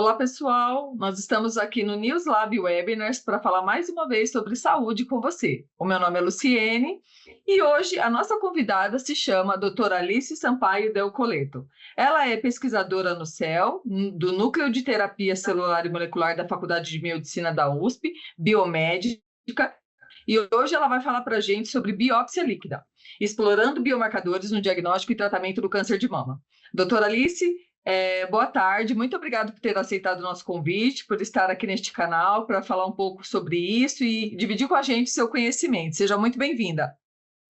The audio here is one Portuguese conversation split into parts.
Olá, pessoal! Nós estamos aqui no NewsLab Webinars para falar mais uma vez sobre saúde com você. O meu nome é Luciene e hoje a nossa convidada se chama doutora Alice Sampaio Del Coleto. Ela é pesquisadora no CEL, do Núcleo de Terapia Celular e Molecular da Faculdade de Medicina da USP, biomédica, e hoje ela vai falar para a gente sobre biópsia líquida, explorando biomarcadores no diagnóstico e tratamento do câncer de mama. Doutora Alice, boa tarde, muito obrigada por ter aceitado o nosso convite, por estar aqui neste canal para falar um pouco sobre isso e dividir com a gente seu conhecimento. Seja muito bem-vinda.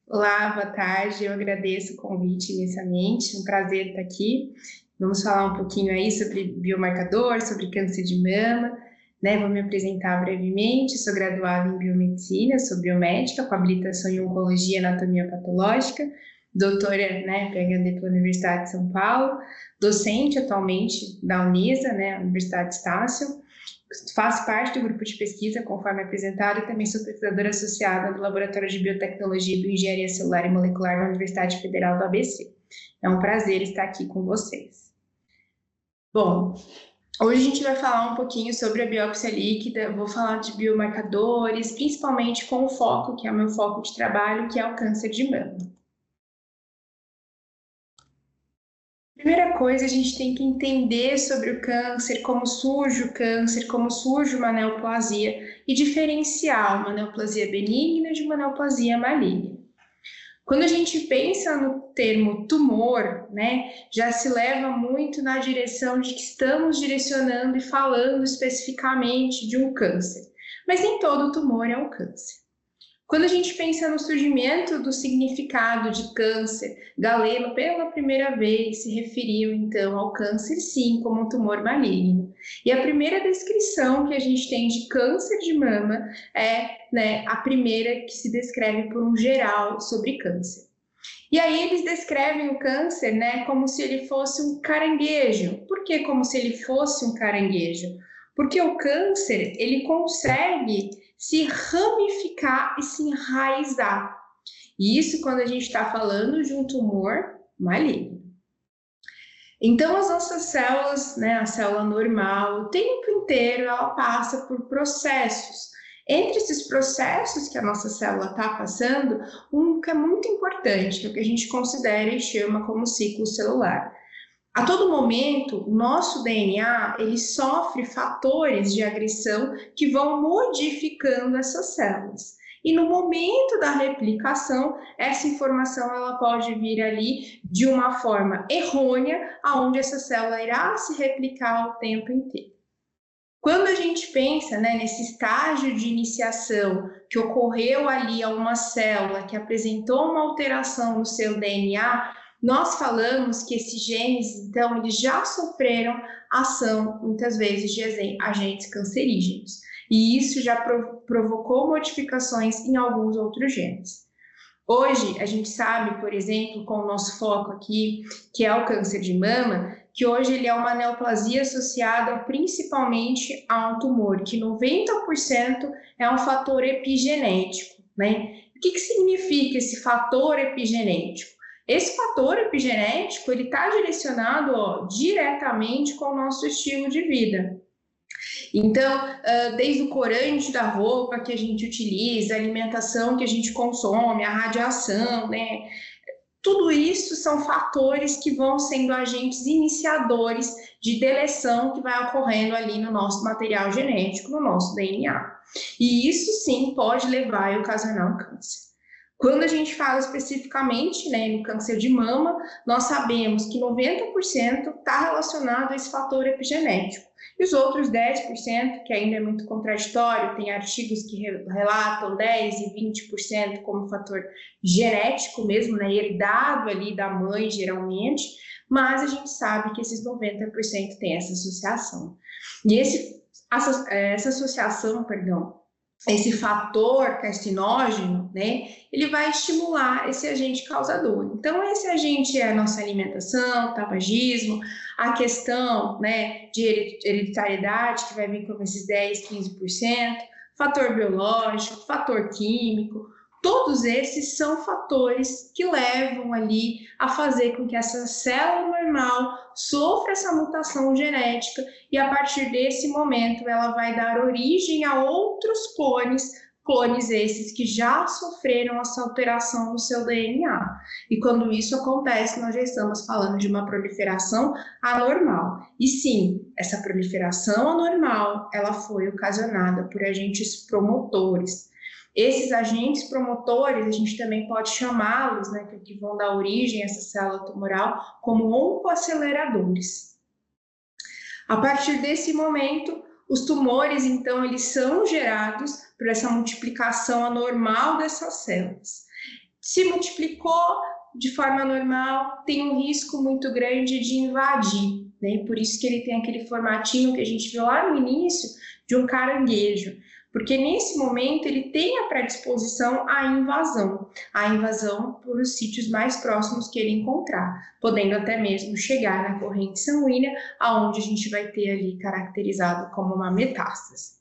Olá, boa tarde, eu agradeço o convite inicialmente, um prazer estar aqui. Vamos falar um pouquinho aí sobre biomarcador, sobre câncer de mama, né? Vou me apresentar brevemente, sou graduada em biomedicina, sou biomédica com habilitação em oncologia e anatomia patológica, doutora, né, PhD pela Universidade de São Paulo, docente atualmente da Unisa, né, Universidade de Estácio. Faço parte do grupo de pesquisa, conforme apresentado, e também sou pesquisadora associada do Laboratório de Biotecnologia e Bioengenharia Celular e Molecular da Universidade Federal do ABC. É um prazer estar aqui com vocês. Bom, hoje a gente vai falar um pouquinho sobre a biópsia líquida, vou falar de biomarcadores, principalmente com o foco, que é o meu foco de trabalho, que é o câncer de mama. Primeira coisa, a gente tem que entender sobre o câncer, como surge o câncer, como surge uma neoplasia e diferenciar uma neoplasia benigna de uma neoplasia maligna. Quando a gente pensa no termo tumor, né, já se leva muito na direção de que estamos direcionando e falando especificamente de um câncer, mas nem todo tumor é um câncer. Quando a gente pensa no surgimento do significado de câncer, Galeno, pela primeira vez, se referiu, então, ao câncer, sim, como um tumor maligno. E a primeira descrição que a gente tem de câncer de mama é, né, a primeira que se descreve por um geral sobre câncer. E aí eles descrevem o câncer, né, como se ele fosse um caranguejo. Por que como se ele fosse um caranguejo? Porque o câncer, ele consegue se ramificar e se enraizar. E isso quando a gente está falando de um tumor maligno. Então, as nossas células, né, a célula normal, o tempo inteiro ela passa por processos. Entre esses processos que a nossa célula está passando, um que é muito importante, que é o que a gente considera e chama como ciclo celular. A todo momento, o nosso DNA ele sofre fatores de agressão que vão modificando essas células. E no momento da replicação, essa informação ela pode vir ali de uma forma errônea, aonde essa célula irá se replicar o tempo inteiro. Quando a gente pensa, né, nesse estágio de iniciação que ocorreu ali a uma célula que apresentou uma alteração no seu DNA, nós falamos que esses genes, então, eles já sofreram ação, muitas vezes, de agentes cancerígenos. E isso já provocou modificações em alguns outros genes. Hoje, a gente sabe, por exemplo, com o nosso foco aqui, que é o câncer de mama, que hoje ele é uma neoplasia associada principalmente a um tumor, que 90% é um fator epigenético, né? O que significa esse fator epigenético? Esse fator epigenético ele está direcionado diretamente com o nosso estilo de vida. Então, desde o corante da roupa que a gente utiliza, a alimentação que a gente consome, a radiação, né? Tudo isso são fatores que vão sendo agentes iniciadores de deleção que vai ocorrendo ali no nosso material genético, no nosso DNA. E isso sim pode levar a ocasionar um câncer. Quando a gente fala especificamente, né, no câncer de mama, nós sabemos que 90% está relacionado a esse fator epigenético. E os outros 10%, que ainda é muito contraditório, tem artigos que relatam 10% e 20% como fator genético mesmo, né, herdado ali da mãe, geralmente, mas a gente sabe que esses 90% tem essa associação. E essa associação, esse fator carcinógeno, né, ele vai estimular esse agente causador. Então, esse agente é a nossa alimentação, tabagismo, a questão, né, de hereditariedade, que vai vir com esses 10, 15%, fator biológico, fator químico, Todos esses são fatores que levam ali a fazer com que essa célula normal sofra essa mutação genética e a partir desse momento ela vai dar origem a outros clones esses que já sofreram essa alteração no seu DNA. E quando isso acontece, nós já estamos falando de uma proliferação anormal. E sim, essa proliferação anormal, ela foi ocasionada por agentes promotores. Esses agentes promotores, a gente também pode chamá-los, né, que vão dar origem a essa célula tumoral, como oncoaceleradores. A partir desse momento, os tumores, então, eles são gerados por essa multiplicação anormal dessas células. Se multiplicou de forma normal, tem um risco muito grande de invadir, né? Por isso que ele tem aquele formatinho que a gente viu lá no início de um caranguejo. Porque nesse momento ele tem a predisposição à invasão por os sítios mais próximos que ele encontrar, podendo até mesmo chegar na corrente sanguínea, aonde a gente vai ter ali caracterizado como uma metástase.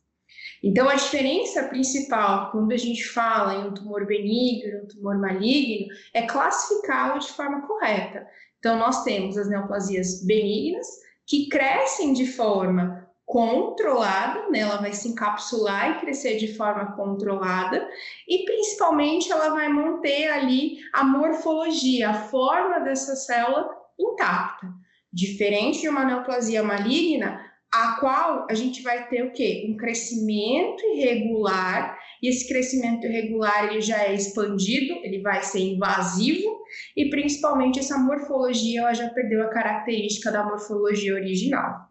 Então a diferença principal quando a gente fala em um tumor benigno, um tumor maligno, é classificá-lo de forma correta. Então nós temos as neoplasias benignas, que crescem de forma controlada, né? Ela vai se encapsular e crescer de forma controlada e principalmente ela vai manter ali a morfologia, a forma dessa célula intacta. Diferente de uma neoplasia maligna, a qual a gente vai ter o quê? Um crescimento irregular, e esse crescimento irregular ele já é expandido, ele vai ser invasivo e principalmente essa morfologia ela já perdeu a característica da morfologia original.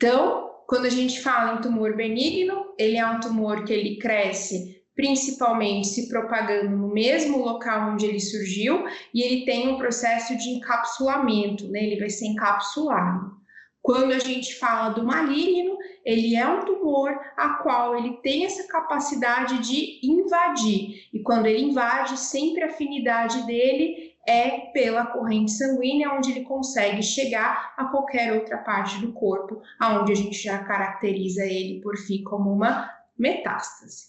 Então, quando a gente fala em tumor benigno, ele é um tumor que ele cresce principalmente se propagando no mesmo local onde ele surgiu e ele tem um processo de encapsulamento, né? Ele vai ser encapsulado. Quando a gente fala do maligno, ele é um tumor a qual ele tem essa capacidade de invadir e quando ele invade, sempre a afinidade dele é pela corrente sanguínea, onde ele consegue chegar a qualquer outra parte do corpo, aonde a gente já caracteriza ele, por fim, como uma metástase.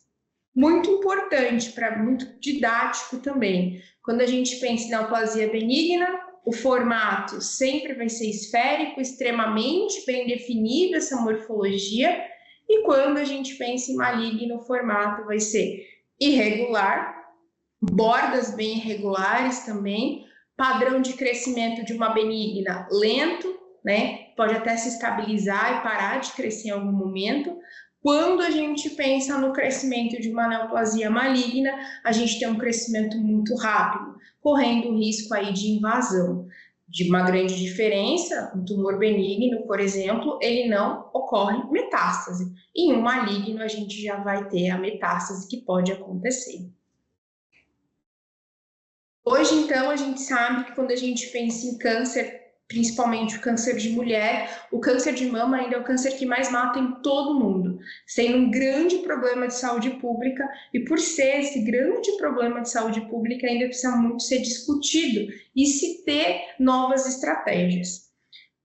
Muito importante, muito didático também. Quando a gente pensa em neoplasia benigna, o formato sempre vai ser esférico, extremamente bem definido essa morfologia, e quando a gente pensa em maligno, o formato vai ser irregular, bordas bem irregulares também, padrão de crescimento de uma benigna lento, né? Pode até se estabilizar e parar de crescer em algum momento. Quando a gente pensa no crescimento de uma neoplasia maligna, a gente tem um crescimento muito rápido, correndo o risco aí de invasão. De uma grande diferença, um tumor benigno, por exemplo, ele não ocorre metástase. Em um maligno, a gente já vai ter a metástase que pode acontecer. Hoje, então, a gente sabe que quando a gente pensa em câncer, principalmente o câncer de mulher, o câncer de mama ainda é o câncer que mais mata em todo o mundo, sendo um grande problema de saúde pública, e por ser esse grande problema de saúde pública, ainda precisa muito ser discutido e se ter novas estratégias.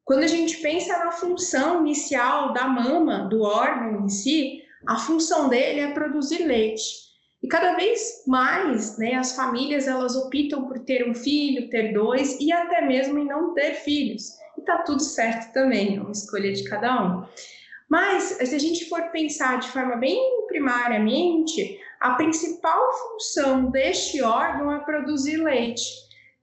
Quando a gente pensa na função inicial da mama, do órgão em si, a função dele é produzir leite. E cada vez mais, né, as famílias elas optam por ter um filho, ter dois e até mesmo em não ter filhos. E tá tudo certo também, é uma escolha de cada um. Mas se a gente for pensar de forma bem primariamente, a principal função deste órgão é produzir leite.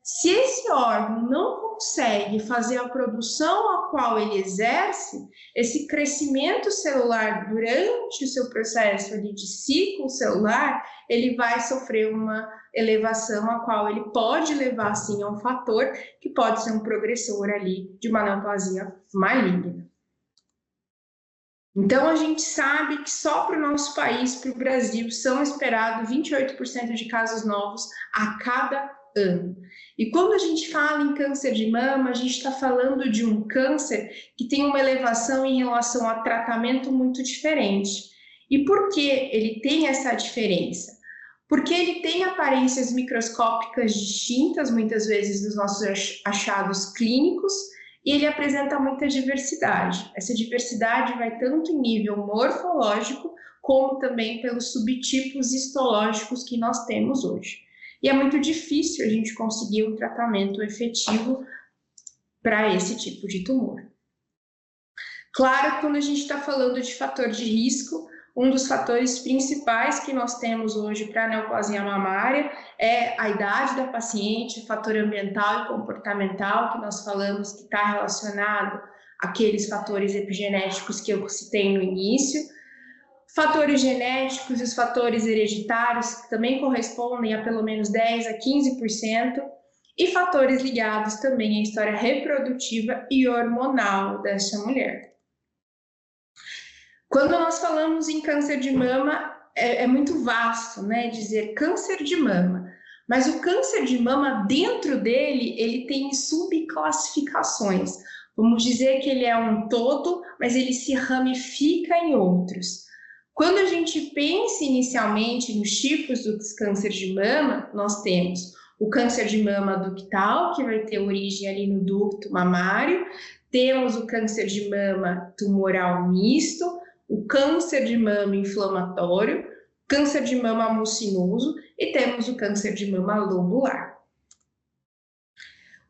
Se esse órgão não consegue fazer a produção a qual ele exerce, esse crescimento celular durante o seu processo ali de ciclo celular, ele vai sofrer uma elevação a qual ele pode levar sim a um fator que pode ser um progressor ali de uma neoplasia maligna. Então a gente sabe que só para o nosso país, para o Brasil, são esperados 28% de casos novos a cada ano. E quando a gente fala em câncer de mama, a gente está falando de um câncer que tem uma elevação em relação a tratamento muito diferente. E por que ele tem essa diferença? Porque ele tem aparências microscópicas distintas, muitas vezes, dos nossos achados clínicos. e ele apresenta muita diversidade. Essa diversidade vai tanto em nível morfológico, como também pelos subtipos histológicos que nós temos hoje. E é muito difícil a gente conseguir um tratamento efetivo para esse tipo de tumor. Claro, quando a gente está falando de fator de risco, um dos fatores principais que nós temos hoje para a neoplasia mamária é a idade da paciente, o fator ambiental e comportamental, que nós falamos que está relacionado àqueles fatores epigenéticos que eu citei no início. Fatores genéticos e os fatores hereditários, que também correspondem a pelo menos 10 a 15%, e fatores ligados também à história reprodutiva e hormonal dessa mulher. Quando nós falamos em câncer de mama, é muito vasto, né, dizer câncer de mama, mas o câncer de mama, dentro dele, ele tem subclassificações. Vamos dizer que ele é um todo, mas ele se ramifica em outros. Quando a gente pensa inicialmente nos tipos dos cânceres de mama, nós temos o câncer de mama ductal, que vai ter origem ali no ducto mamário, temos o câncer de mama tumoral misto, o câncer de mama inflamatório, câncer de mama mucinoso e temos o câncer de mama lobular.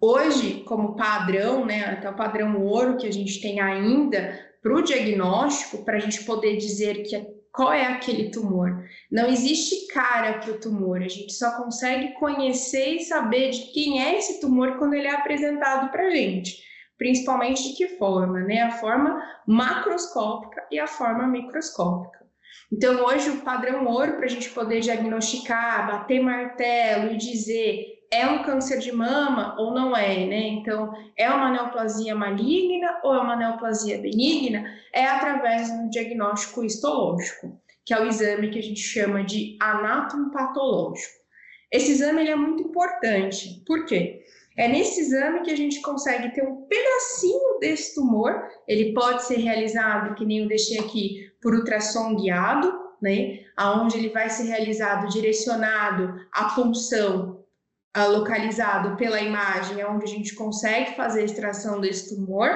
Hoje, como padrão, né, até o padrão ouro que a gente tem ainda para o diagnóstico, para a gente poder dizer qual é aquele tumor. Não existe cara para o tumor, a gente só consegue conhecer e saber de quem é esse tumor quando ele é apresentado para a gente. Principalmente de que forma, né? A forma macroscópica e a forma microscópica. Então, hoje, o padrão ouro para a gente poder diagnosticar, bater martelo e dizer é um câncer de mama ou não é, né? Então, é uma neoplasia maligna ou é uma neoplasia benigna? É através do diagnóstico histológico, que é o exame que a gente chama de anátomo patológico. Esse exame ele é muito importante. Por quê? É nesse exame que a gente consegue ter um pedacinho desse tumor. Ele pode ser realizado, que nem eu deixei aqui, por ultrassom guiado, né? Onde ele vai ser realizado direcionado à punção, localizado pela imagem, onde a gente consegue fazer a extração desse tumor,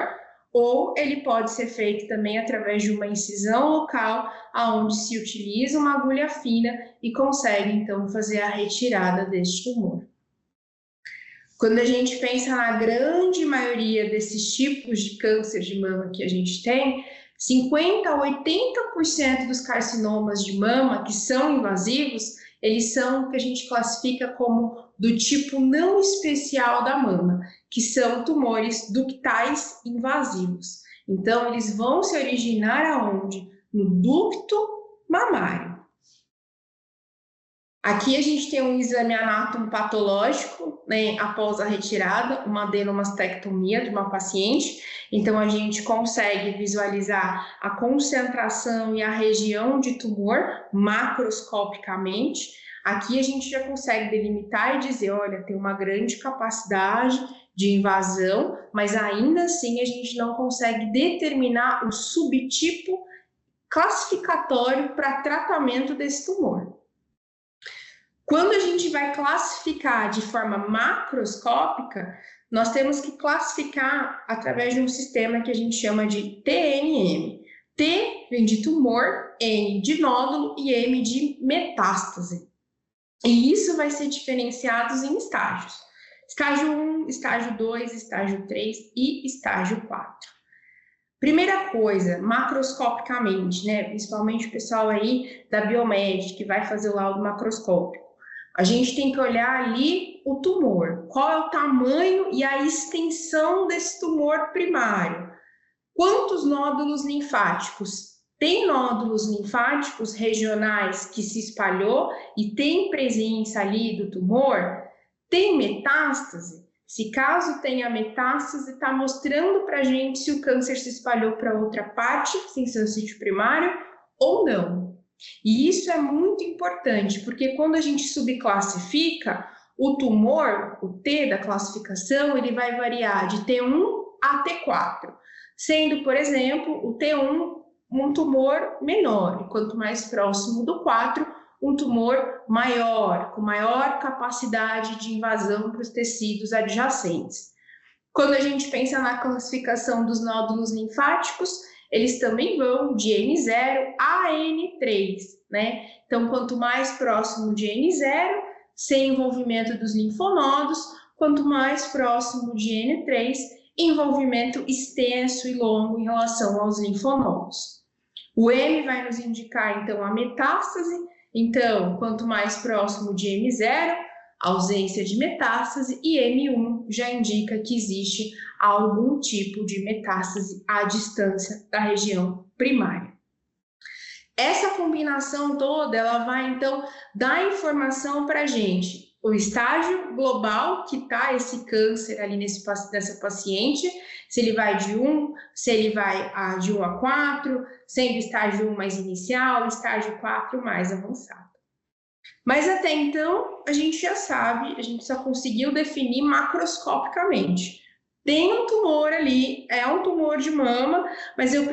ou ele pode ser feito também através de uma incisão local, onde se utiliza uma agulha fina e consegue, então, fazer a retirada desse tumor. Quando a gente pensa na grande maioria desses tipos de câncer de mama que a gente tem, 50% a 80% dos carcinomas de mama que são invasivos, eles são o que a gente classifica como do tipo não especial da mama, que são tumores ductais invasivos. Então, eles vão se originar aonde? No ducto mamário. Aqui a gente tem um exame anátomo patológico, né, após a retirada, uma adenomastectomia de uma paciente. Então, a gente consegue visualizar a concentração e a região de tumor macroscopicamente. Aqui a gente já consegue delimitar e dizer, olha, tem uma grande capacidade de invasão, mas ainda assim a gente não consegue determinar o subtipo classificatório para tratamento desse tumor. Quando a gente vai classificar de forma macroscópica, nós temos que classificar através de um sistema que a gente chama de TNM. T vem de tumor, N de nódulo e M de metástase. E isso vai ser diferenciado em estágios. Estágio 1, estágio 2, estágio 3 e estágio 4. Primeira coisa, macroscopicamente, né? Principalmente o pessoal aí da Biomed, que vai fazer o laudo macroscópico. A gente tem que olhar ali o tumor, qual é o tamanho e a extensão desse tumor primário. Quantos nódulos linfáticos? Tem nódulos linfáticos regionais que se espalhou e tem presença ali do tumor? Tem metástase? Se caso tenha metástase, está mostrando para a gente se o câncer se espalhou para outra parte, sem ser o sítio primário, ou não. E isso é muito importante, porque quando a gente subclassifica, o tumor, o T da classificação, ele vai variar de T1 a T4, sendo, por exemplo, o T1 um tumor menor, e quanto mais próximo do 4, um tumor maior, com maior capacidade de invasão para os tecidos adjacentes. Quando a gente pensa na classificação dos nódulos linfáticos, eles também vão de N0 a N3, né? Então, quanto mais próximo de N0, sem envolvimento dos linfonodos, quanto mais próximo de N3, envolvimento extenso e longo em relação aos linfonodos. O M vai nos indicar, então, a metástase. Então, quanto mais próximo de M0, ausência de metástase, e M1 já indica que existe algum tipo de metástase à distância da região primária. Essa combinação toda, ela vai, então, dar informação para a gente. O estágio global que está esse câncer ali nessa paciente, se ele vai de 1, se ele vai de 1 a 4, sendo estágio 1 mais inicial, estágio 4 mais avançado. Mas até então, a gente já sabe, a gente só conseguiu definir macroscopicamente. Tem um tumor ali, é um tumor de mama, mas eu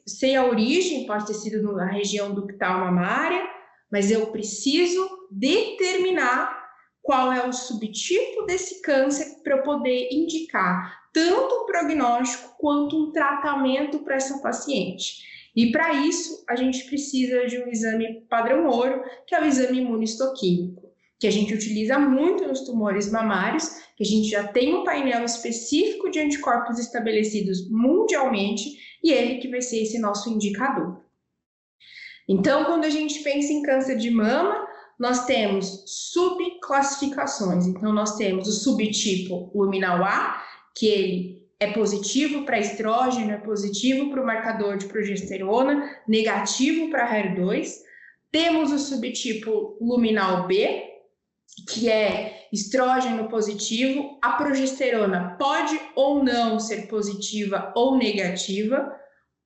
sei a origem, pode ter sido na região ductal mamária, mas eu preciso determinar qual é o subtipo desse câncer para eu poder indicar tanto um prognóstico quanto um tratamento para essa paciente. E para isso, a gente precisa de um exame padrão ouro, que é o exame imunistoquímico, que a gente utiliza muito nos tumores mamários, que a gente já tem um painel específico de anticorpos estabelecidos mundialmente, e ele que vai ser esse nosso indicador. Então, quando a gente pensa em câncer de mama, nós temos subclassificações. Então, nós temos o subtipo luminal A, que ele é positivo para estrógeno, é positivo para o marcador de progesterona, negativo para HER2. Temos o subtipo luminal B, que é estrógeno positivo. A progesterona pode ou não ser positiva ou negativa.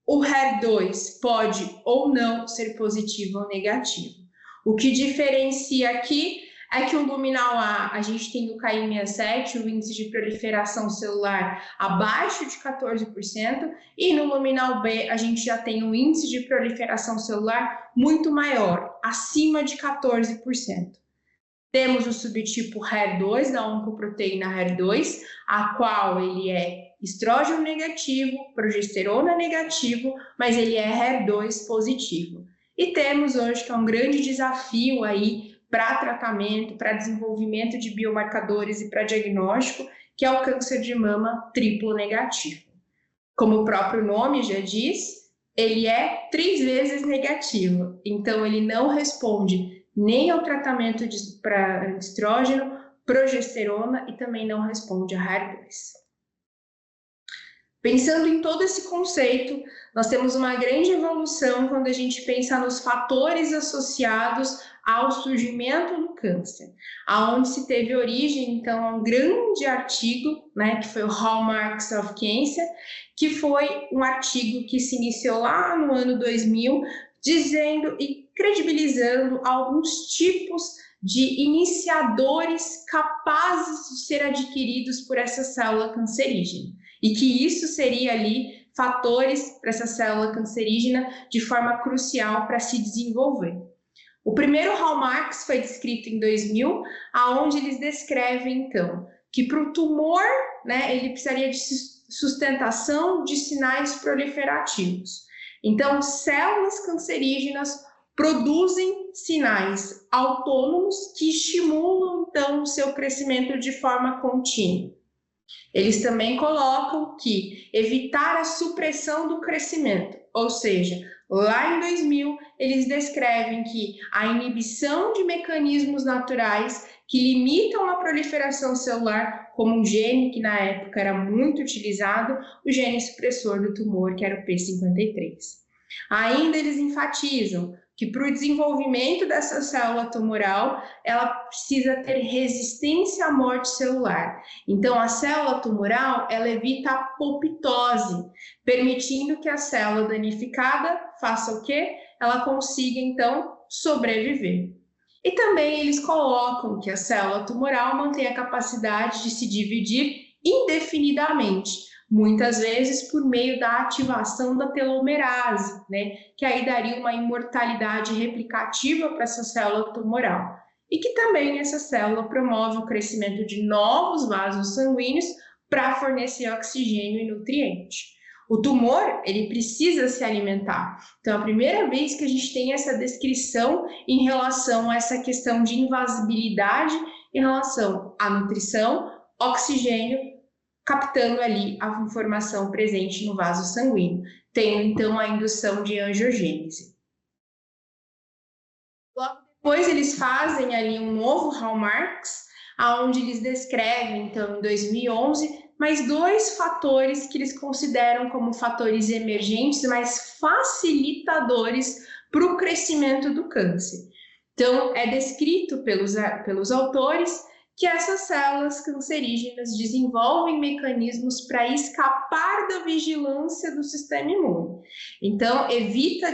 O HER2 pode ou não ser positivo ou negativo. O que diferencia aqui é que o luminal A, a gente tem o KI67, o índice de proliferação celular abaixo de 14%, e no luminal B a gente já tem um índice de proliferação celular muito maior, acima de 14%. Temos o subtipo HER2, da oncoproteína HER2, a qual ele é estrógeno negativo, progesterona negativo, mas ele é HER2 positivo. E temos hoje que é um grande desafio aí para tratamento, para desenvolvimento de biomarcadores e para diagnóstico, que é o câncer de mama triplo negativo. Como o próprio nome já diz, ele é 3 vezes negativo, então ele não responde nem ao tratamento para estrógeno, progesterona e também não responde a HER2. Pensando em todo esse conceito, nós temos uma grande evolução quando a gente pensa nos fatores associados ao surgimento do câncer, aonde se teve origem, então, a um grande artigo, né, que foi o Hallmarks of Cancer, que foi um artigo que se iniciou lá no ano 2000, dizendo e credibilizando alguns tipos de iniciadores capazes de ser adquiridos por essa célula cancerígena. E que isso seria ali fatores para essa célula cancerígena de forma crucial para se desenvolver. O primeiro Hallmarks foi descrito em 2000, aonde eles descrevem, então, que para o tumor, né, ele precisaria de sustentação de sinais proliferativos. Então, células cancerígenas produzem sinais autônomos que estimulam, então, o seu crescimento de forma contínua. Eles também colocam que evitar a supressão do crescimento, ou seja, lá em 2000, eles descrevem que a inibição de mecanismos naturais que limitam a proliferação celular, como um gene que na época era muito utilizado, o gene supressor do tumor, que era o P53. Ainda eles enfatizam que para o desenvolvimento dessa célula tumoral, ela precisa ter resistência à morte celular. Então, a célula tumoral, ela evita a apoptose, permitindo que a célula danificada faça o quê? Ela consiga, então, sobreviver. E também eles colocam que a célula tumoral mantém a capacidade de se dividir indefinidamente, muitas vezes por meio da ativação da telomerase, né? Que aí daria uma imortalidade replicativa para essa célula tumoral. E que também essa célula promove o crescimento de novos vasos sanguíneos, para fornecer oxigênio e nutriente. O tumor, ele precisa se alimentar. Então, é a primeira vez que a gente tem essa descrição em relação a essa questão de invasibilidade em relação à nutrição, oxigênio, captando ali a informação presente no vaso sanguíneo, tendo então a indução de angiogênese. Logo depois eles fazem ali um novo Hallmarks, onde eles descrevem então em 2011 mais 2 fatores que eles consideram como fatores emergentes, mas facilitadores para o crescimento do câncer. Então, é descrito pelos autores que essas células cancerígenas desenvolvem mecanismos para escapar da vigilância do sistema imune. Então, evita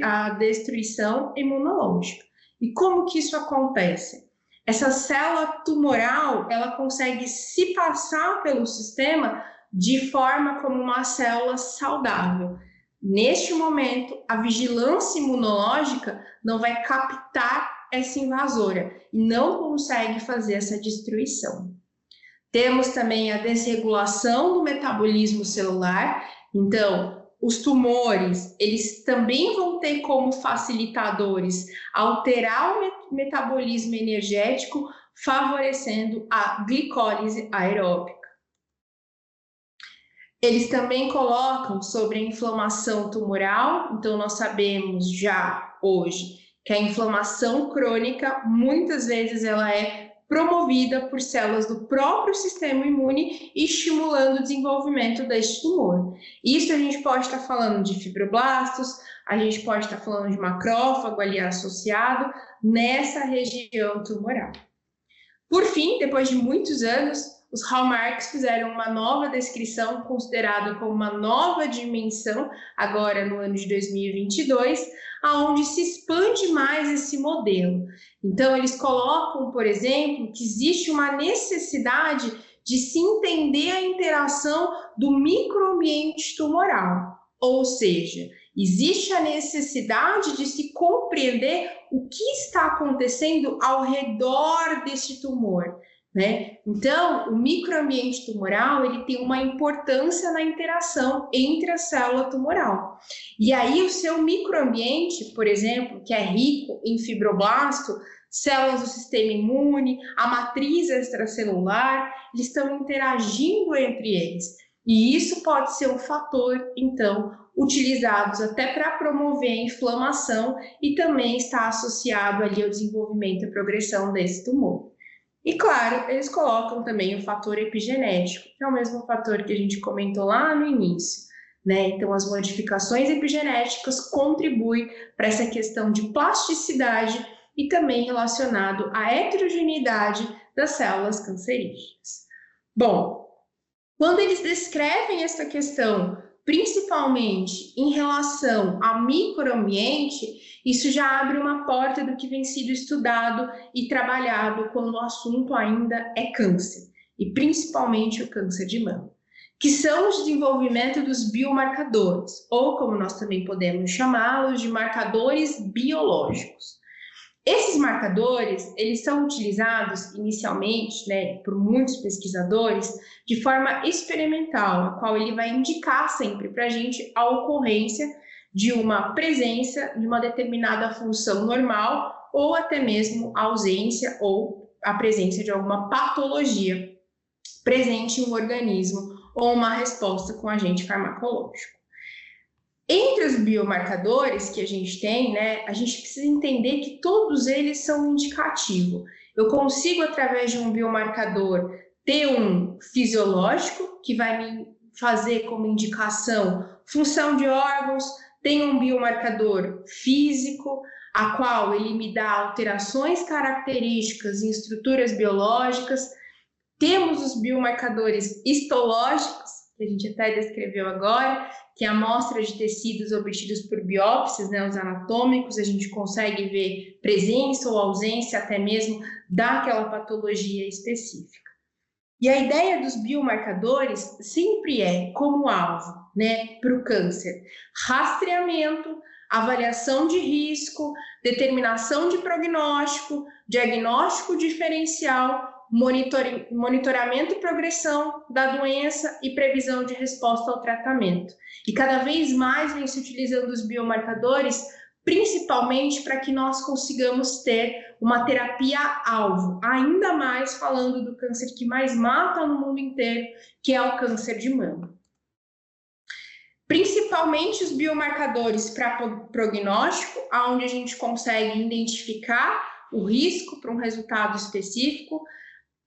a destruição imunológica. E como que isso acontece? Essa célula tumoral, ela consegue se passar pelo sistema de forma como uma célula saudável. Neste momento, a vigilância imunológica não vai captar essa invasora e não consegue fazer essa destruição. Temos também a desregulação do metabolismo celular. Então, os tumores, eles também vão ter como facilitadores alterar o metabolismo energético, favorecendo a glicólise aeróbica. Eles também colocam sobre a inflamação tumoral. Então, nós sabemos já hoje que a inflamação crônica, muitas vezes, ela é promovida por células do próprio sistema imune, estimulando o desenvolvimento deste tumor. Isso a gente pode estar falando de fibroblastos, a gente pode estar falando de macrófago ali associado nessa região tumoral. Por fim, depois de muitos anos, os Hallmarks fizeram uma nova descrição, considerada como uma nova dimensão, agora no ano de 2022, aonde se expande mais esse modelo. Então, eles colocam, por exemplo, que existe uma necessidade de se entender a interação do microambiente tumoral, ou seja, existe a necessidade de se compreender o que está acontecendo ao redor desse tumor, né? Então, o microambiente tumoral, ele tem uma importância na interação entre a célula tumoral. E aí, o seu microambiente, por exemplo, que é rico em fibroblasto, células do sistema imune, a matriz extracelular, eles estão interagindo entre eles. E isso pode ser um fator, então, utilizados até para promover a inflamação e também está associado ali ao desenvolvimento e progressão desse tumor. E claro, eles colocam também o fator epigenético, que é o mesmo fator que a gente comentou lá no início, né? Então, as modificações epigenéticas contribuem para essa questão de plasticidade e também relacionado à heterogeneidade das células cancerígenas. Bom, quando eles descrevem essa questão, principalmente em relação ao microambiente, isso já abre uma porta do que vem sido estudado e trabalhado quando o assunto ainda é câncer, e principalmente o câncer de mama, que são o desenvolvimento dos biomarcadores, ou como nós também podemos chamá-los de marcadores biológicos. Esses marcadores, eles são utilizados inicialmente, né, por muitos pesquisadores, de forma experimental, a qual ele vai indicar sempre para a gente a ocorrência de uma presença de uma determinada função normal ou até mesmo a ausência ou a presença de alguma patologia presente em um organismo ou uma resposta com agente farmacológico. Entre os biomarcadores que a gente tem, né, a gente precisa entender que todos eles são indicativos. Eu consigo, através de um biomarcador, ter um fisiológico, que vai me fazer como indicação função de órgãos, tem um biomarcador físico, a qual ele me dá alterações características em estruturas biológicas. Temos os biomarcadores histológicos, que a gente até descreveu agora, que é a amostra de tecidos obtidos por biópsias, né, os anatômicos, a gente consegue ver presença ou ausência até mesmo daquela patologia específica. E a ideia dos biomarcadores sempre é como alvo, né, para o câncer: rastreamento, avaliação de risco, determinação de prognóstico, diagnóstico diferencial, monitoramento e progressão da doença e previsão de resposta ao tratamento. E cada vez mais vem se utilizando os biomarcadores, principalmente para que nós consigamos ter uma terapia-alvo, ainda mais falando do câncer que mais mata no mundo inteiro, que é o câncer de mama. Principalmente os biomarcadores para prognóstico, onde a gente consegue identificar o risco para um resultado específico,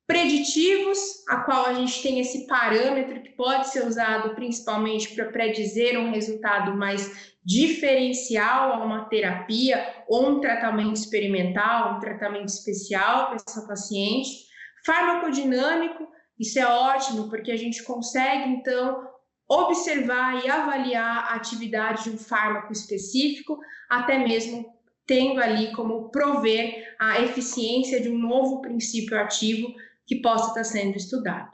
preditivos, a qual a gente tem esse parâmetro que pode ser usado principalmente para predizer um resultado mais diferencial a uma terapia ou um tratamento experimental, um tratamento especial para essa paciente. Farmacodinâmico, isso é ótimo, porque a gente consegue, então, observar e avaliar a atividade de um fármaco específico, até mesmo tendo ali como prover a eficiência de um novo princípio ativo que possa estar sendo estudado.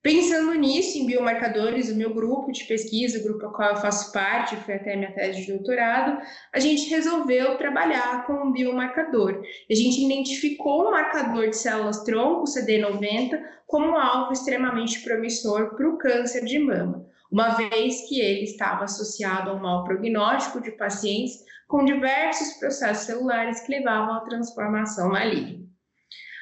Pensando nisso, em biomarcadores, o meu grupo de pesquisa, o grupo ao qual eu faço parte, foi até a minha tese de doutorado, a gente resolveu trabalhar com um biomarcador. A gente identificou um marcador de células-tronco, CD90, como um alvo extremamente promissor para o câncer de mama, uma vez que ele estava associado a um mau prognóstico de pacientes com diversos processos celulares que levavam à transformação maligna.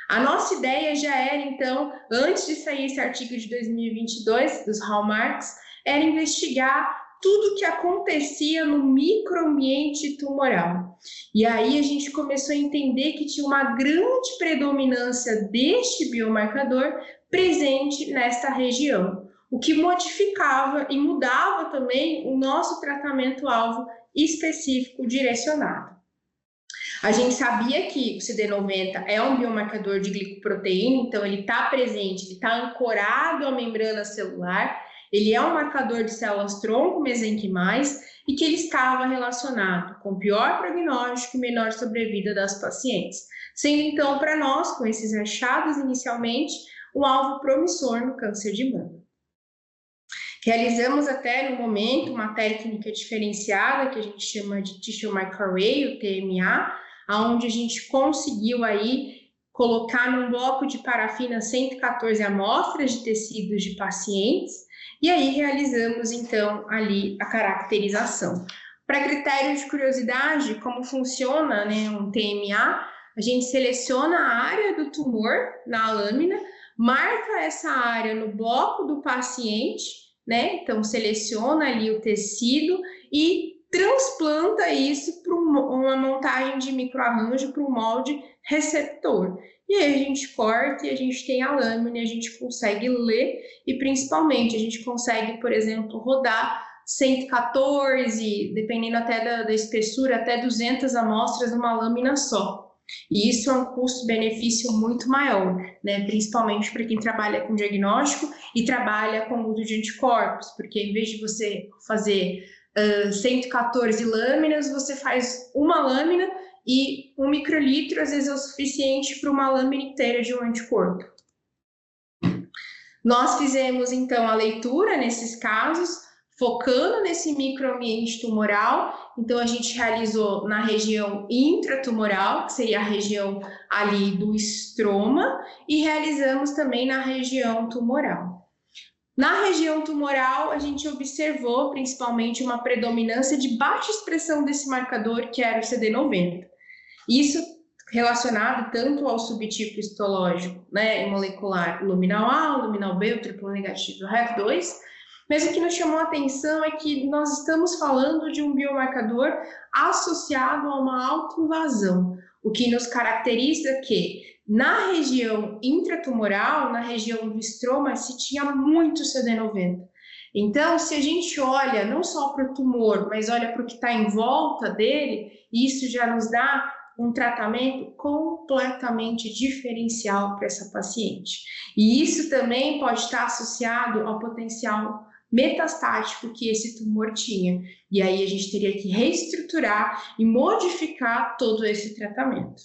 A nossa ideia já era, então, antes de sair esse artigo de 2022, dos hallmarks, era investigar tudo o que acontecia no microambiente tumoral. E aí a gente começou a entender que tinha uma grande predominância deste biomarcador presente nesta região, o que modificava e mudava também o nosso tratamento-alvo específico direcionado. A gente sabia que o CD90 é um biomarcador de glicoproteína, então ele está presente, ele está ancorado à membrana celular, ele é um marcador de células-tronco mesenquimais e que ele estava relacionado com pior prognóstico e menor sobrevida das pacientes, sendo então para nós, com esses achados inicialmente, um alvo promissor no câncer de mama. Realizamos até no momento uma técnica diferenciada que a gente chama de Tissue Microarray, o TMA, onde a gente conseguiu aí colocar num bloco de parafina 114 amostras de tecidos de pacientes e aí realizamos então ali a caracterização. Para critério de curiosidade, como funciona, né, um TMA, a gente seleciona a área do tumor na lâmina, marca essa área no bloco do paciente, né? Então seleciona ali o tecido e transplanta isso para uma montagem de microarranjo para um molde receptor. E aí a gente corta e a gente tem a lâmina e a gente consegue ler e principalmente a gente consegue, por exemplo, rodar 114, dependendo até da espessura, até 200 amostras numa lâmina só. E isso é um custo-benefício muito maior, né? Principalmente para quem trabalha com diagnóstico e trabalha com uso de anticorpos, porque em vez de você fazer 114 lâminas, você faz uma lâmina e 1 microlitro às vezes é o suficiente para uma lâmina inteira de um anticorpo. Nós fizemos então a leitura nesses casos, focando nesse microambiente tumoral, então a gente realizou na região intratumoral, que seria a região ali do estroma, e realizamos também na região tumoral. Na região tumoral, a gente observou principalmente uma predominância de baixa expressão desse marcador, que era o CD90. Isso relacionado tanto ao subtipo histológico, né, molecular luminal A, luminal B, o triplo negativo, o REF2, mas o que nos chamou a atenção é que nós estamos falando de um biomarcador associado a uma autoinvasão, o que nos caracteriza que na região intratumoral, na região do estroma, se tinha muito CD90. Então, se a gente olha não só para o tumor, mas olha para o que está em volta dele, isso já nos dá um tratamento completamente diferencial para essa paciente. E isso também pode estar associado ao potencial metastático que esse tumor tinha. E aí a gente teria que reestruturar e modificar todo esse tratamento.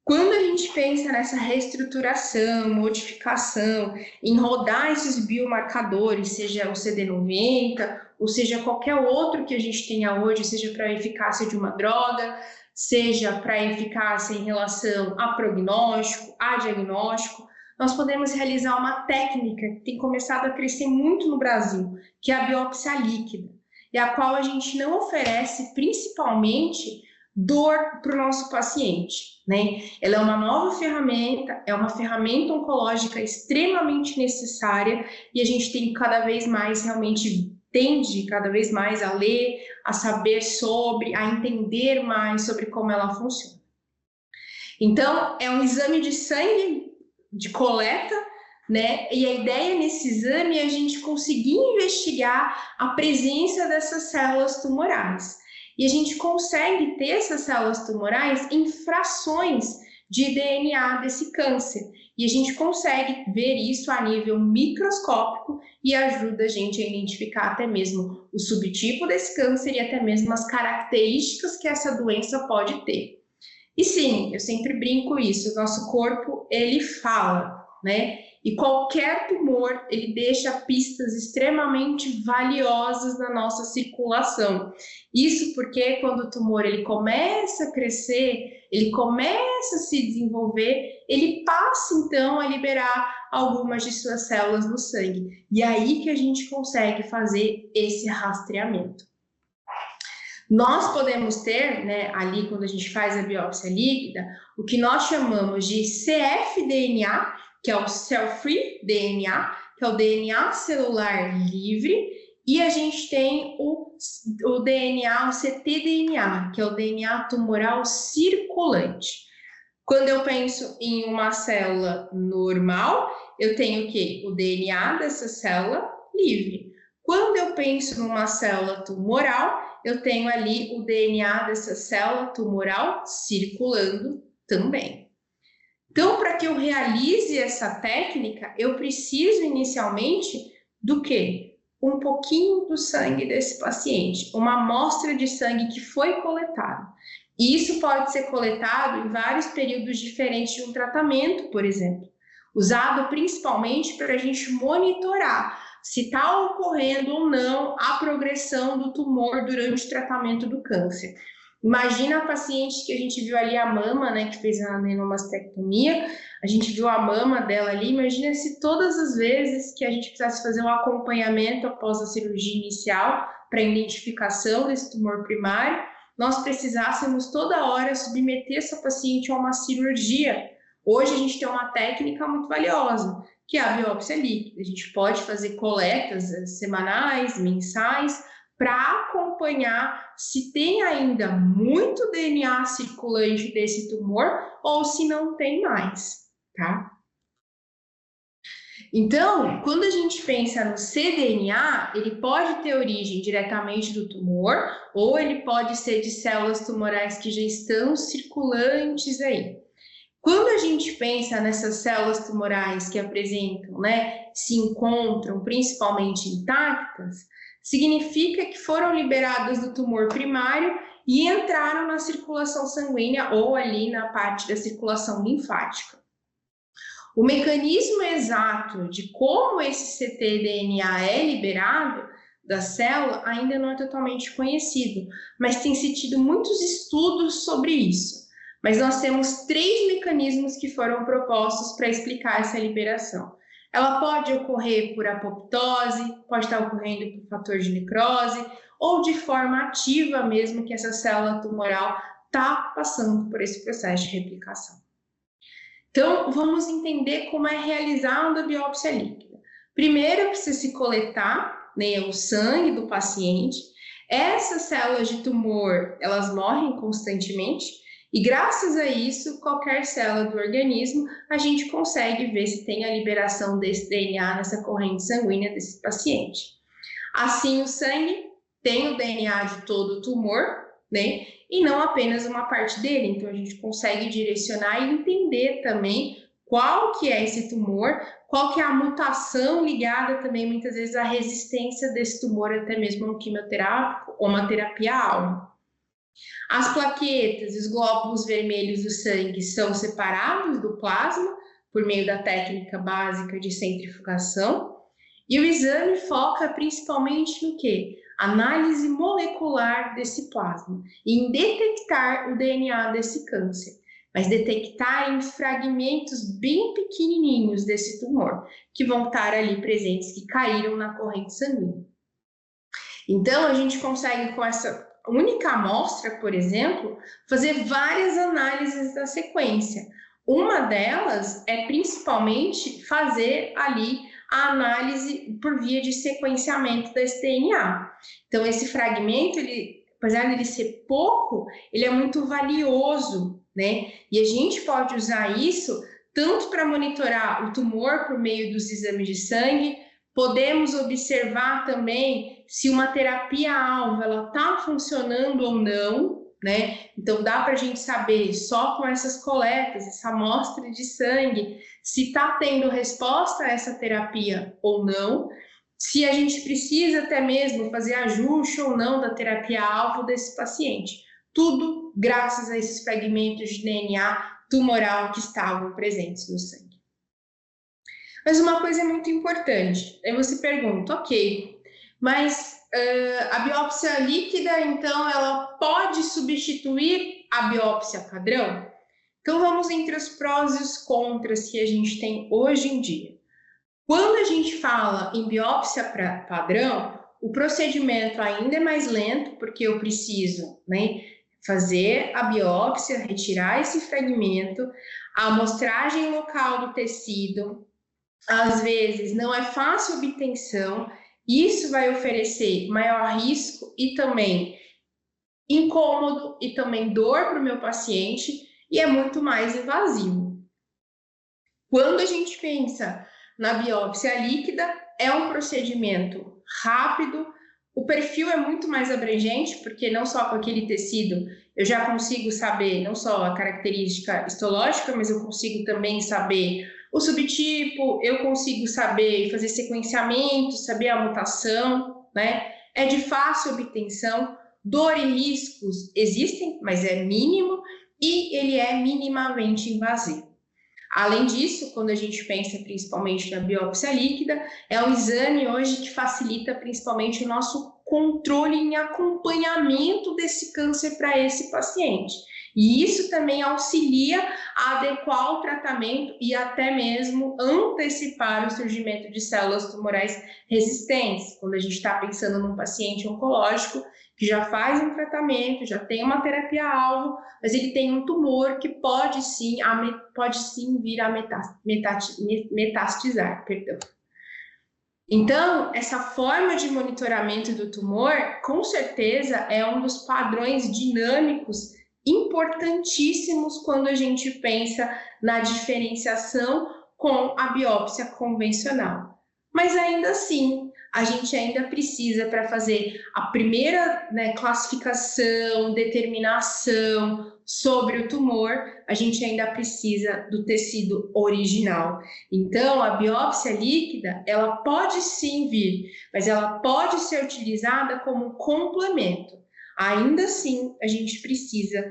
Quando a gente pensa nessa reestruturação, modificação, em rodar esses biomarcadores, seja o CD90, ou seja qualquer outro que a gente tenha hoje, seja para a eficácia de uma droga, seja para a eficácia em relação a prognóstico, a diagnóstico, nós podemos realizar uma técnica que tem começado a crescer muito no Brasil, que é a biópsia líquida, e a qual a gente não oferece principalmente dor para o nosso paciente, né? Ela é uma nova ferramenta, é uma ferramenta oncológica extremamente necessária e a gente tem cada vez mais realmente tende cada vez mais a ler, a saber sobre, a entender mais sobre como ela funciona. Então, é um exame de sangue de coleta, né? E a ideia nesse exame é a gente conseguir investigar a presença dessas células tumorais. E a gente consegue ter essas células tumorais em frações de DNA desse câncer. E a gente consegue ver isso a nível microscópico e ajuda a gente a identificar até mesmo o subtipo desse câncer e até mesmo as características que essa doença pode ter. E sim, eu sempre brinco isso, o nosso corpo, ele fala, né? E qualquer tumor, ele deixa pistas extremamente valiosas na nossa circulação. Isso porque quando o tumor ele começa a crescer, ele começa a se desenvolver, ele passa então a liberar algumas de suas células no sangue. E aí que a gente consegue fazer esse rastreamento. Nós podemos ter, né, ali quando a gente faz a biópsia líquida, o que nós chamamos de cfDNA, que é o cell-free DNA, que é o DNA celular livre, e a gente tem o DNA, o ctDNA, que é o DNA tumoral circulante. Quando eu penso em uma célula normal, eu tenho o quê? O DNA dessa célula livre. Quando eu penso numa célula tumoral, eu tenho ali o DNA dessa célula tumoral circulando também. Então, para que eu realize essa técnica, eu preciso inicialmente do quê? Um pouquinho do sangue desse paciente, uma amostra de sangue que foi coletada. E isso pode ser coletado em vários períodos diferentes de um tratamento, por exemplo, usado principalmente para a gente monitorar se está ocorrendo ou não a progressão do tumor durante o tratamento do câncer. Imagina a paciente que a gente viu ali a mama, né, que fez a adenomastectomia, a gente viu a mama dela ali, imagina se todas as vezes que a gente precisasse fazer um acompanhamento após a cirurgia inicial para identificação desse tumor primário, nós precisássemos toda hora submeter essa paciente a uma cirurgia. Hoje a gente tem uma técnica muito valiosa, que é a biópsia líquida. A gente pode fazer coletas semanais, mensais, para acompanhar se tem ainda muito DNA circulante desse tumor ou se não tem mais, tá? Então, quando a gente pensa no cDNA, ele pode ter origem diretamente do tumor ou ele pode ser de células tumorais que já estão circulantes aí. Quando a gente pensa nessas células tumorais que apresentam, né, se encontram principalmente intactas, significa que foram liberadas do tumor primário e entraram na circulação sanguínea ou ali na parte da circulação linfática. O mecanismo exato de como esse ctDNA é liberado da célula ainda não é totalmente conhecido, mas tem se tido muitos estudos sobre isso. Mas nós temos 3 mecanismos que foram propostos para explicar essa liberação. Ela pode ocorrer por apoptose, pode estar ocorrendo por fator de necrose, ou de forma ativa mesmo, que essa célula tumoral está passando por esse processo de replicação. Então, vamos entender como é realizada a biópsia líquida. Primeiro, precisa se coletar, né, o sangue do paciente. Essas células de tumor, elas morrem constantemente, e graças a isso, qualquer célula do organismo, a gente consegue ver se tem a liberação desse DNA nessa corrente sanguínea desse paciente. Assim, o sangue tem o DNA de todo o tumor, né? E não apenas uma parte dele. Então, a gente consegue direcionar e entender também qual que é esse tumor, qual que é a mutação ligada também, muitas vezes, à resistência desse tumor, até mesmo no quimioterápico ou uma terapia-alvo. As plaquetas e os glóbulos vermelhos do sangue são separados do plasma por meio da técnica básica de centrifugação. E o exame foca principalmente no quê? Análise molecular desse plasma, em detectar o DNA desse câncer, mas detectar em fragmentos bem pequenininhos desse tumor, que vão estar ali presentes, que caíram na corrente sanguínea. Então, a gente consegue, com essa única amostra, por exemplo, fazer várias análises da sequência. Uma delas é principalmente fazer ali a análise por via de sequenciamento desse DNA. Então, esse fragmento, apesar de ele ser pouco, ele é muito valioso, né? E a gente pode usar isso tanto para monitorar o tumor por meio dos exames de sangue. Podemos observar também se uma terapia-alvo está funcionando ou não, né? Então, dá para a gente saber só com essas coletas, essa amostra de sangue, se está tendo resposta a essa terapia ou não, se a gente precisa até mesmo fazer ajuste ou não da terapia-alvo desse paciente. Tudo graças a esses fragmentos de DNA tumoral que estavam presentes no sangue. Mas uma coisa é muito importante, aí você pergunta, ok, mas a biópsia líquida, então, ela pode substituir a biópsia padrão? Então, vamos entre os prós e os contras que a gente tem hoje em dia. Quando a gente fala em biópsia padrão, o procedimento ainda é mais lento, porque eu preciso, né, fazer a biópsia, retirar esse fragmento, a amostragem local do tecido, às vezes não é fácil obtenção, isso vai oferecer maior risco e também incômodo e também dor para o meu paciente e é muito mais invasivo. Quando a gente pensa na biópsia líquida, é um procedimento rápido, o perfil é muito mais abrangente, porque não só com aquele tecido eu já consigo saber não só a característica histológica, mas eu consigo também saber o subtipo, eu consigo saber fazer sequenciamento, saber a mutação, né? É de fácil obtenção, dor e riscos existem, mas é mínimo e ele é minimamente invasivo. Além disso, quando a gente pensa principalmente na biópsia líquida, é um exame hoje que facilita principalmente o nosso controle em acompanhamento desse câncer para esse paciente. E isso também auxilia a adequar o tratamento e até mesmo antecipar o surgimento de células tumorais resistentes. Quando a gente está pensando num paciente oncológico que já faz um tratamento, já tem uma terapia-alvo, mas ele tem um tumor que pode sim vir a metastizar, perdão. Então, essa forma de monitoramento do tumor, com certeza, é um dos padrões dinâmicos importantíssimos quando a gente pensa na diferenciação com a biópsia convencional. Mas ainda assim, a gente ainda precisa, para fazer a primeira, né, classificação, determinação sobre o tumor, a gente ainda precisa do tecido original. Então, a biópsia líquida, ela pode sim vir, mas ela pode ser utilizada como um complemento. Ainda assim, a gente precisa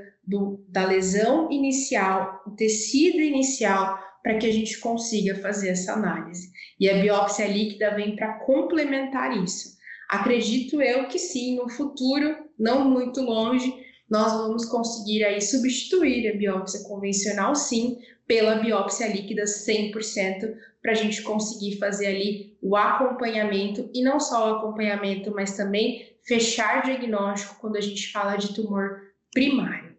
da lesão inicial, o tecido inicial, para que a gente consiga fazer essa análise. E a biópsia líquida vem para complementar isso. Acredito eu que sim, no futuro, não muito longe, nós vamos conseguir aí substituir a biópsia convencional, sim, pela biópsia líquida 100%, para a gente conseguir fazer ali o acompanhamento, e não só o acompanhamento, mas também fechar diagnóstico quando a gente fala de tumor primário.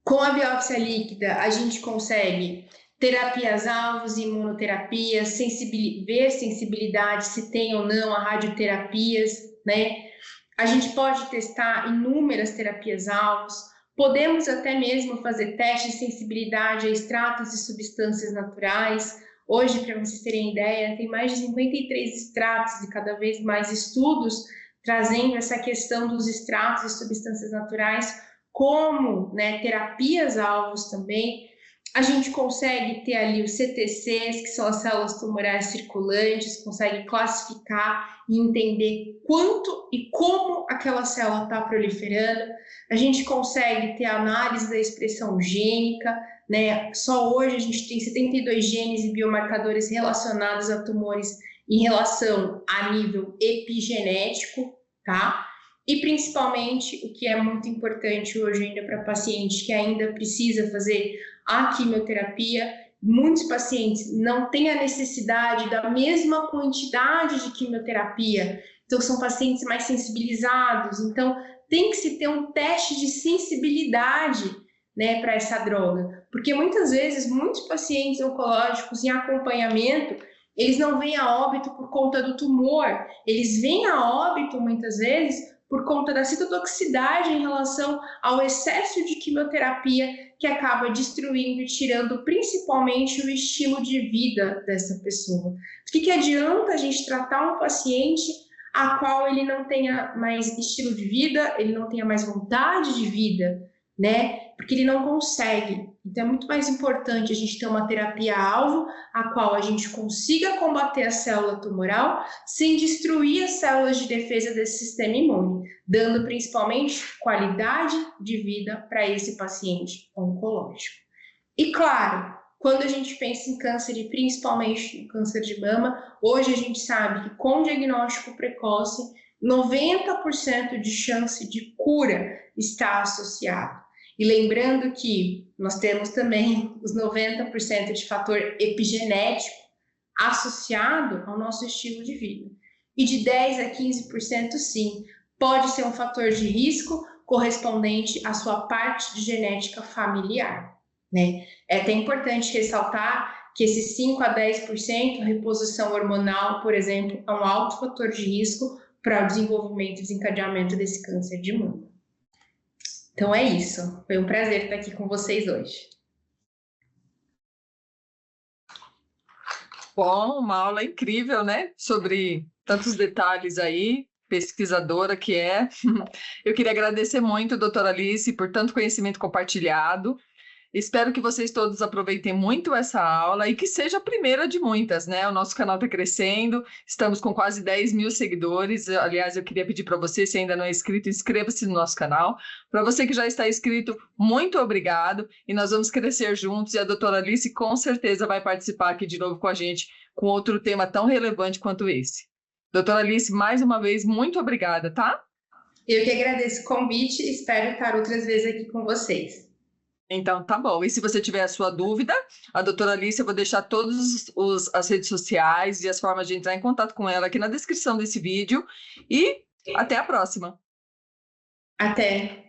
Com a biópsia líquida, a gente consegue terapias-alvos, imunoterapias, ver sensibilidade, se tem ou não a radioterapias, né? A gente pode testar inúmeras terapias-alvos, podemos até mesmo fazer testes de sensibilidade a extratos e substâncias naturais. Hoje, para vocês terem ideia, tem mais de 53 extratos e cada vez mais estudos trazendo essa questão dos extratos e substâncias naturais como, né, terapias-alvos também. A gente consegue ter ali os CTCs, que são as células tumorais circulantes, consegue classificar e entender quanto e como aquela célula está proliferando. A gente consegue ter análise da expressão gênica, né? Só hoje a gente tem 72 genes e biomarcadores relacionados a tumores em relação a nível epigenético, tá? E principalmente, o que é muito importante hoje ainda para paciente que ainda precisa fazer a quimioterapia, muitos pacientes não têm a necessidade da mesma quantidade de quimioterapia, então são pacientes mais sensibilizados, então tem que se ter um teste de sensibilidade, né, para essa droga, porque muitas vezes muitos pacientes oncológicos em acompanhamento, eles não vêm a óbito por conta do tumor, eles vêm a óbito muitas vezes por conta da citotoxicidade em relação ao excesso de quimioterapia que acaba destruindo e tirando principalmente o estilo de vida dessa pessoa. O que adianta a gente tratar um paciente a qual ele não tenha mais estilo de vida, ele não tenha mais vontade de vida, né? Porque ele não consegue. Então é muito mais importante a gente ter uma terapia-alvo a qual a gente consiga combater a célula tumoral sem destruir as células de defesa desse sistema imune, dando principalmente qualidade de vida para esse paciente oncológico. E claro, quando a gente pensa em câncer e principalmente no câncer de mama, hoje a gente sabe que com diagnóstico precoce, 90% de chance de cura está associado. E lembrando que nós temos também os 90% de fator epigenético associado ao nosso estilo de vida. E de 10 a 15%, sim, pode ser um fator de risco correspondente à sua parte de genética familiar, né? É até importante ressaltar que esses 5 a 10% reposição hormonal, por exemplo, é um alto fator de risco para o desenvolvimento e desencadeamento desse câncer de mama. Então é isso. Foi um prazer estar aqui com vocês hoje. Bom, uma aula incrível, né? Sobre tantos detalhes aí, pesquisadora que é. Eu queria agradecer muito, doutora Alice, por tanto conhecimento compartilhado. Espero que vocês todos aproveitem muito essa aula e que seja a primeira de muitas, né? O nosso canal está crescendo, estamos com quase 10 mil seguidores. Aliás, eu queria pedir para você, se ainda não é inscrito, inscreva-se no nosso canal. Para você que já está inscrito, muito obrigado. E nós vamos crescer juntos. E a doutora Alice com certeza vai participar aqui de novo com a gente, com outro tema tão relevante quanto esse. Doutora Alice, mais uma vez, muito obrigada, tá? Eu que agradeço o convite e espero estar outras vezes aqui com vocês. Então, tá bom. E se você tiver a sua dúvida, a doutora Alice, eu vou deixar todas as redes sociais e as formas de entrar em contato com ela aqui na descrição desse vídeo. E até a próxima. Até!